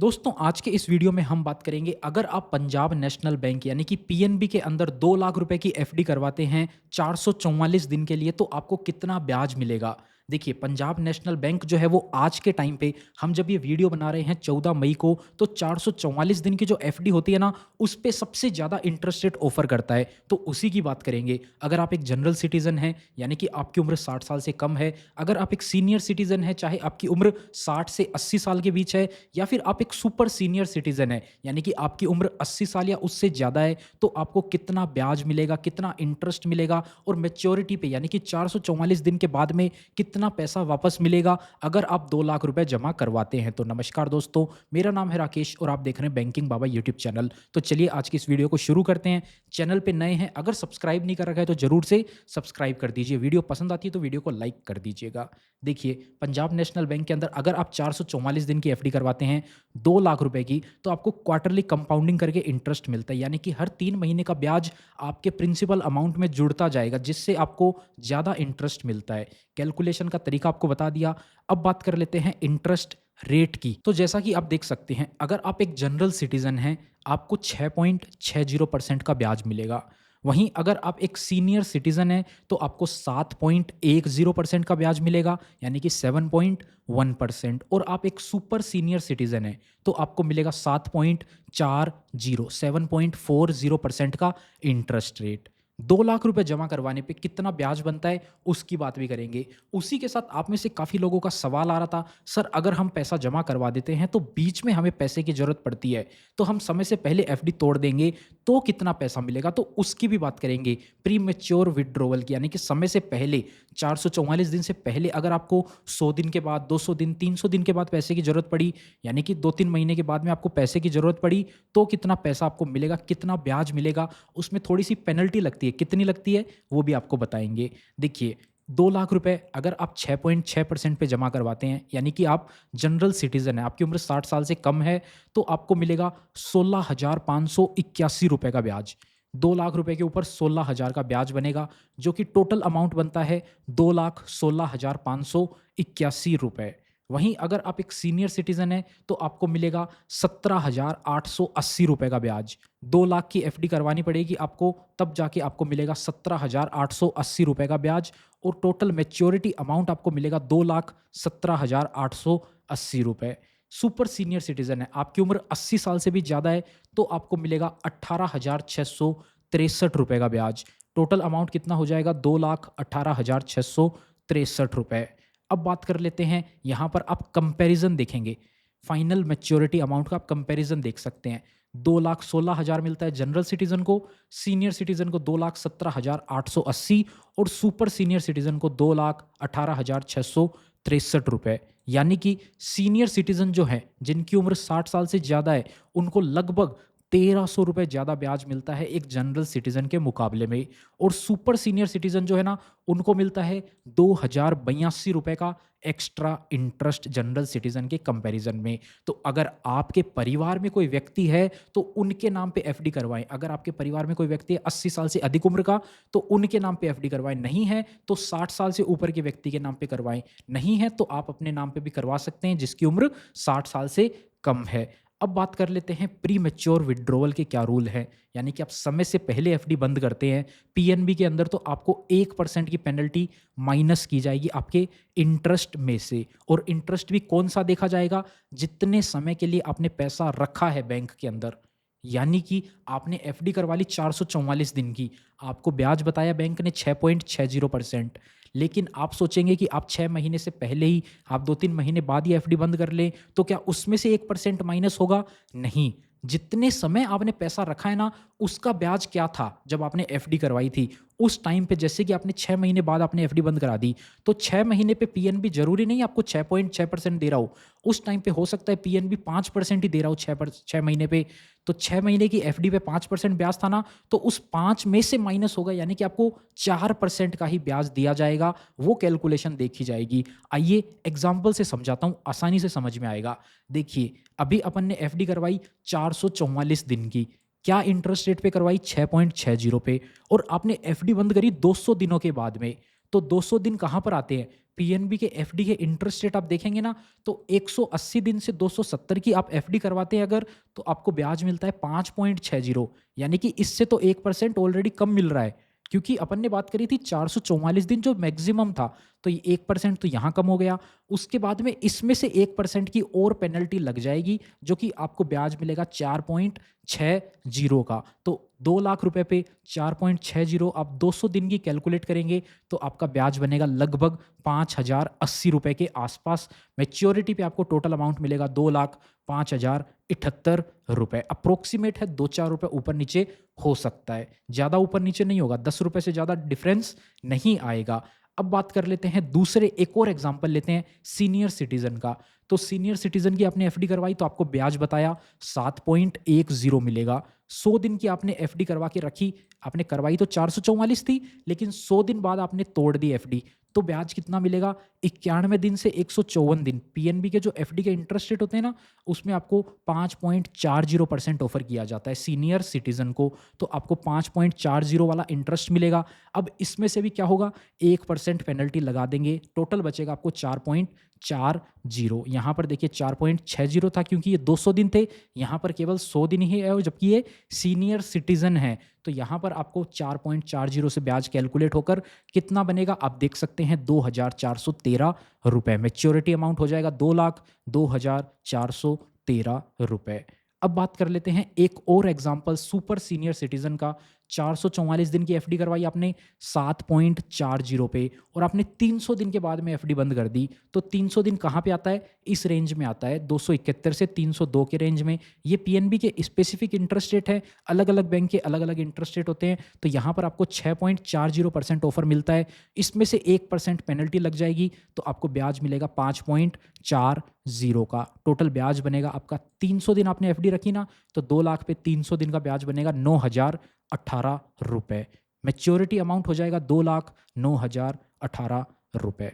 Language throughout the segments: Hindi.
दोस्तों आज के इस वीडियो में हम बात करेंगे अगर आप पंजाब नेशनल बैंक यानी कि पीएनबी के अंदर 2 लाख रुपए की एफडी करवाते हैं 444 दिन के लिए तो आपको कितना ब्याज मिलेगा। देखिए पंजाब नेशनल बैंक जो है वो आज के टाइम पे हम जब ये वीडियो बना रहे हैं 14 मई को तो 444 दिन की जो एफडी होती है ना उस पे सबसे ज़्यादा इंटरेस्ट रेट ऑफर करता है। तो उसी की बात करेंगे। अगर आप एक जनरल सिटीजन हैं यानी कि आपकी उम्र 60 साल से कम है, अगर आप एक सीनियर सिटीजन है चाहे आपकी उम्र 60 से 80 साल के बीच है, या फिर आप एक सुपर सीनियर सिटीजन है यानी कि आपकी उम्र 80 साल या उससे ज़्यादा है, तो आपको कितना ब्याज मिलेगा, कितना इंटरेस्ट मिलेगा और मैच्योरिटी पे यानी कि 444 दिन के बाद में कितना पैसा वापस मिलेगा अगर आप 2 लाख रुपए जमा करवाते हैं। तो नमस्कार दोस्तों, मेरा नाम है राकेश और आप देख रहे हैं बैंकिंग बाबा यूट्यूब चैनल। तो चलिए आज की इस वीडियो को शुरू करते हैं। चैनल पे नए हैं, अगर सब्सक्राइब नहीं कर रखा है तो जरूर से सब्सक्राइब कर दीजिए। वीडियो पसंद आती है तो वीडियो को लाइक कर दीजिएगा। देखिए पंजाब नेशनल बैंक के अंदर अगर आप 444 दिन की एफडी करवाते हैं 2 लाख रुपए की, तो आपको क्वार्टरली कंपाउंडिंग करके इंटरेस्ट मिलता है यानी कि हर 3 महीने का ब्याज आपके प्रिंसिपल अमाउंट में जुड़ता जाएगा, जिससे आपको ज़्यादा इंटरेस्ट मिलता है। कैलकुलेशन का तरीका आपको बता दिया। अब बात कर लेते हैं इंटरेस्ट रेट की। तो जैसा कि आप देख सकते हैं, अगर आप एक जनरल सिटीजन हैं आपको 6.60% का ब्याज मिलेगा। वहीं अगर आप एक सीनियर सिटीजन हैं तो आपको 7.10% का ब्याज मिलेगा यानी कि 7.1%। और आप एक सुपर सीनियर सिटीजन हैं तो आपको मिलेगा 7.40% का इंटरेस्ट रेट। 2 लाख रुपए जमा करवाने पे कितना ब्याज बनता है उसकी बात भी करेंगे। उसी के साथ आप में से काफ़ी लोगों का सवाल आ रहा था, सर अगर हम पैसा जमा करवा देते हैं तो बीच में हमें पैसे की ज़रूरत पड़ती है, तो हम समय से पहले एफडी तोड़ देंगे तो कितना पैसा मिलेगा, तो उसकी भी बात करेंगे। प्री मैच्योर विड्रॉवल की यानी कि समय से पहले 444 दिन से पहले अगर आपको 100 दिन के बाद, 200 दिन, 300 दिन के बाद पैसे की ज़रूरत पड़ी यानी कि 2-3 महीने के बाद में आपको पैसे की ज़रूरत पड़ी, तो कितना पैसा आपको मिलेगा, कितना ब्याज मिलेगा। उसमें थोड़ी सी पेनल्टी लगती है, कितनी लगती है वो भी आपको बताएंगे। देखिए 2 लाख रुपए अगर आप 6.6% पे जमा करवाते हैं यानी कि आप जनरल सिटीजन है, आपकी उम्र 60 साल से कम है, तो आपको मिलेगा 16,581 रुपए का ब्याज। 2 लाख रुपए के ऊपर 16,000 का ब्याज बनेगा, जो कि टोटल अमाउंट बनता है 2,16,581 रुपए। वहीं अगर आप एक सीनियर सिटीजन है तो आपको मिलेगा 17,880 रुपए का ब्याज। 2 लाख की एफडी करवानी पड़ेगी आपको, तब जाके आपको मिलेगा 17,880 रुपए का ब्याज। और टोटल मैच्योरिटी अमाउंट आपको मिलेगा 2,17,880 रुपए। सुपर सीनियर सिटीजन है, आपकी उम्र 80 साल से भी ज़्यादा है, तो आपको मिलेगा 18,663 रुपए का ब्याज। टोटल अमाउंट कितना हो जाएगा? 2,18,663 रुपए। अब बात कर लेते हैं, यहाँ पर आप कंपैरिजन देखेंगे। फाइनल मैच्योरिटी अमाउंट का आप कंपैरिजन देख सकते हैं। 2,16,000 मिलता है जनरल सिटीजन को, सीनियर सिटीजन को 2,17,880 और सुपर सीनियर सिटीजन को 2,18,663 रुपए। यानी कि सीनियर सिटीजन जो है जिनकी उम्र 60 साल से ज़्यादा है उनको लगभग 1,300 रुपए ज़्यादा ब्याज मिलता है एक जनरल सिटीजन के मुकाबले में। और सुपर सीनियर सिटीजन जो है ना उनको मिलता है 2,082 रुपए का एक्स्ट्रा इंटरेस्ट जनरल सिटीजन के कंपैरिजन में। तो अगर आपके परिवार में कोई व्यक्ति है तो उनके नाम पे एफडी करवाएं। अगर आपके परिवार में कोई व्यक्ति है 80 साल से अधिक उम्र का तो उनके नाम पे एफडी करवाएं। नहीं है तो 60 साल से ऊपर के व्यक्ति के नाम पे करवाएं। नहीं है तो आप अपने नाम पे भी करवा सकते हैं जिसकी उम्र 60 साल से कम है। अब बात कर लेते हैं प्री मैच्योर विड्रॉवल के क्या रूल हैं, यानी कि आप समय से पहले एफडी बंद करते हैं पीएनबी के अंदर तो आपको 1% की पेनल्टी माइनस की जाएगी आपके इंटरेस्ट में से। और इंटरेस्ट भी कौन सा देखा जाएगा? जितने समय के लिए आपने पैसा रखा है बैंक के अंदर। यानी कि आपने एफडी करवा ली 444 दिन की, आपको ब्याज बताया बैंक ने 6.60%, लेकिन आप सोचेंगे कि आप 6 महीने से पहले ही, आप 2-3 महीने बाद ही एफडी बंद कर लें तो क्या उसमें से 1% माइनस होगा? नहीं। जितने समय आपने पैसा रखा है ना उसका ब्याज क्या था जब आपने एफडी करवाई थी उस टाइम पे, जैसे कि आपने 6 महीने बाद आपने एफडी बंद करा दी तो 6 महीने पे पीएनबी जरूरी नहीं आपको 6.6% दे रहा हो। उस टाइम पे हो सकता है पीएनबी 5% ही दे रहा हो 6 महीने पे। तो 6 महीने की एफडी पे 5% ब्याज था ना, तो उस 5 में से माइनस होगा यानी कि आपको 4% का ही ब्याज दिया जाएगा। वो कैलकुलेशन देखी जाएगी। आइए एग्जाम्पल से समझाता हूँ, आसानी से समझ में आएगा। देखिए अभी अपन ने एफडी करवाई 444 दिन की, क्या इंटरेस्ट रेट पे करवाई? 6.60 पे। और आपने एफडी बंद करी 200 दिनों के बाद में, तो 200 दिन कहाँ पर आते हैं? पीएनबी के एफडी के इंटरेस्ट रेट आप देखेंगे ना, तो 180 दिन से 270 की आप एफडी करवाते हैं अगर, तो आपको ब्याज मिलता है 5.60, यानी कि इससे तो 1% ऑलरेडी कम मिल रहा है। क्योंकि अपन ने बात करी थी 444 दिन जो मैक्सिमम था, तो ये 1% तो यहाँ कम हो गया। उसके बाद में इसमें से 1% की और पेनल्टी लग जाएगी, जो कि आपको ब्याज मिलेगा 4.60 का। तो 2 लाख रुपए पे 4.60 आप 200 दिन की कैलकुलेट करेंगे तो आपका ब्याज बनेगा लगभग 5,080 के आसपास। मैच्योरिटी पे आपको टोटल अमाउंट मिलेगा 2,05,078 अप्रोक्सीमेट है, 2-4 रुपए ऊपर नीचे हो सकता है, ज़्यादा ऊपर नीचे नहीं होगा, 10 रुपए से ज़्यादा डिफरेंस नहीं आएगा। अब बात कर लेते हैं दूसरे, एक और एग्जांपल लेते हैं सीनियर सिटीजन का। तो सीनियर सिटीजन की आपने एफडी करवाई तो आपको ब्याज बताया 7.10 मिलेगा। 100 दिन की आपने एफडी करवा के रखी, आपने करवाई तो 444 थी, लेकिन 100 दिन बाद आपने तोड़ दी एफडी, तो ब्याज कितना मिलेगा? 91 दिन से 154 दिन। पीएनबी के जो एफडी के इंटरेस्ट रेट होते हैं ना, उसमें आपको 5.40% ऑफर किया जाता है सीनियर सिटीजन को, तो आपको 5.40 वाला इंटरेस्ट मिलेगा। अब इसमें से भी क्या होगा, 1% पेनल्टी लगा देंगे, टोटल बचेगा आपको 4.40। यहाँ पर देखिए 4.60 था क्योंकि ये 200 दिन थे, यहाँ पर केवल 100 दिन ही है, जबकि ये सीनियर सिटीजन है, तो यहाँ पर आपको 4.40 से ब्याज कैलकुलेट होकर कितना बनेगा आप देख सकते हैं, 2,413 मैच्योरिटी अमाउंट हो जाएगा 2,02,413। अब बात कर लेते हैं एक और एग्जांपल सुपर सीनियर सिटीजन का। 444 दिन की एफडी करवाई आपने 7.40 पे, और आपने 300 दिन के बाद में एफडी बंद कर दी, तो 300 दिन कहाँ पे आता है? इस रेंज में आता है, 271 से 302 के रेंज में। ये पीएनबी के स्पेसिफिक इंटरेस्ट रेट है, अलग अलग बैंक के अलग अलग इंटरेस्ट रेट होते हैं, तो यहाँ पर आपको 6.40% ऑफर मिलता है। इसमें से 1% पेनल्टी लग जाएगी, तो आपको ब्याज मिलेगा 5.40 का। टोटल ब्याज बनेगा आपका, 300 दिन आपने एफडी रखी ना, तो 2 लाख पे 300 दिन का ब्याज बनेगा 9,018। मैच्योरिटी अमाउंट हो जाएगा 2,09,018।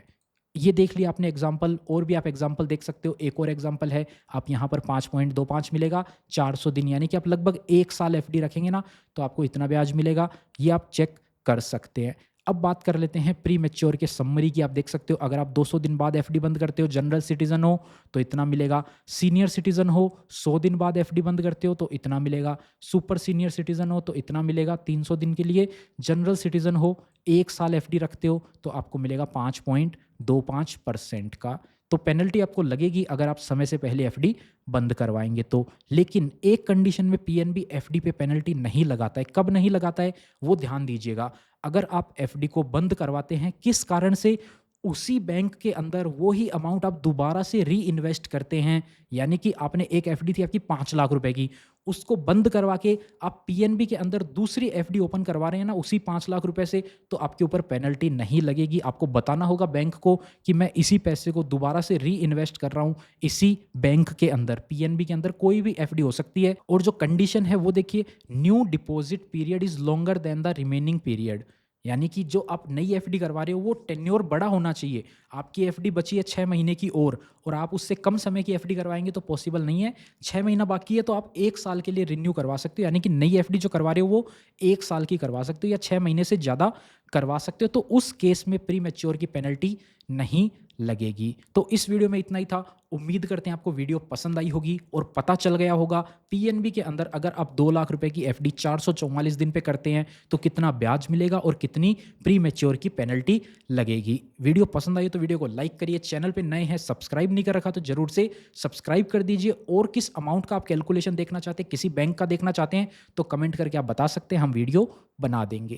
ये देख लिया आपने एग्जाम्पल, और भी आप एग्जाम्पल देख सकते हो। एक और एग्जाम्पल है, आप यहाँ पर 5.25 मिलेगा 400 दिन, यानी कि आप लगभग 1 साल एफडी रखेंगे ना, तो आपको इतना ब्याज मिलेगा। ये आप चेक कर सकते हैं। अब बात कर लेते हैं प्री मैच्योर के समरी की। आप देख सकते हो, अगर आप 200 दिन बाद एफडी बंद करते हो, जनरल सिटीजन हो तो इतना मिलेगा, सीनियर सिटीजन हो 100 दिन बाद एफडी बंद करते हो तो इतना मिलेगा, सुपर सीनियर सिटीजन हो तो इतना मिलेगा 300 दिन के लिए, जनरल सिटीजन हो 1 साल एफडी रखते हो तो आपको मिलेगा 5.25% का। तो पेनल्टी आपको लगेगी अगर आप समय से पहले एफडी बंद करवाएंगे तो। लेकिन एक कंडीशन में पीएनबी एफडी पे पेनल्टी नहीं लगाता है। कब नहीं लगाता है वो ध्यान दीजिएगा। अगर आप एफडी को बंद करवाते हैं किस कारण से, उसी बैंक के अंदर वो ही अमाउंट आप दोबारा से री इन्वेस्ट करते हैं, यानी कि आपने एक एफडी थी आपकी 5 लाख रुपए की, उसको बंद करवा के आप पीएनबी के अंदर दूसरी एफडी ओपन करवा रहे हैं ना उसी 5 लाख रुपए से, तो आपके ऊपर पेनल्टी नहीं लगेगी। आपको बताना होगा बैंक को कि मैं इसी पैसे को दोबारा से री इन्वेस्ट कर रहा हूँ इसी बैंक के अंदर। पीएनबी के अंदर कोई भी एफडी हो सकती है। और जो कंडीशन है वो देखिए, new deposit period is longer than the remaining period, यानी कि जो आप नई एफडी करवा रहे हो वो टेन्योर बड़ा होना चाहिए। आपकी एफडी बची है 6 महीने की, और आप उससे कम समय की एफडी करवाएंगे तो पॉसिबल नहीं है। 6 महीना बाकी है तो आप 1 साल के लिए रिन्यू करवा सकते हो, यानी कि नई एफडी जो करवा रहे हो वो 1 साल की करवा सकते हो या 6 महीने से ज़्यादा करवा सकते हो, तो उस केस में प्री मैच्योर की पेनल्टी नहीं लगेगी। तो इस वीडियो में इतना ही था। उम्मीद करते हैं आपको वीडियो पसंद आई होगी और पता चल गया होगा पीएनबी के अंदर अगर आप 2 लाख रुपए की एफडी 444 दिन पे करते हैं तो कितना ब्याज मिलेगा और कितनी प्री मैच्योर की पेनल्टी लगेगी। वीडियो पसंद आई तो वीडियो को लाइक करिए, चैनल पे नए हैं सब्सक्राइब नहीं कर रखा तो जरूर से सब्सक्राइब कर दीजिए। और किस अमाउंट का आप कैलकुलेशन देखना चाहते हैं, किसी बैंक का देखना चाहते हैं तो कमेंट करके आप बता सकते हैं, हम वीडियो बना देंगे।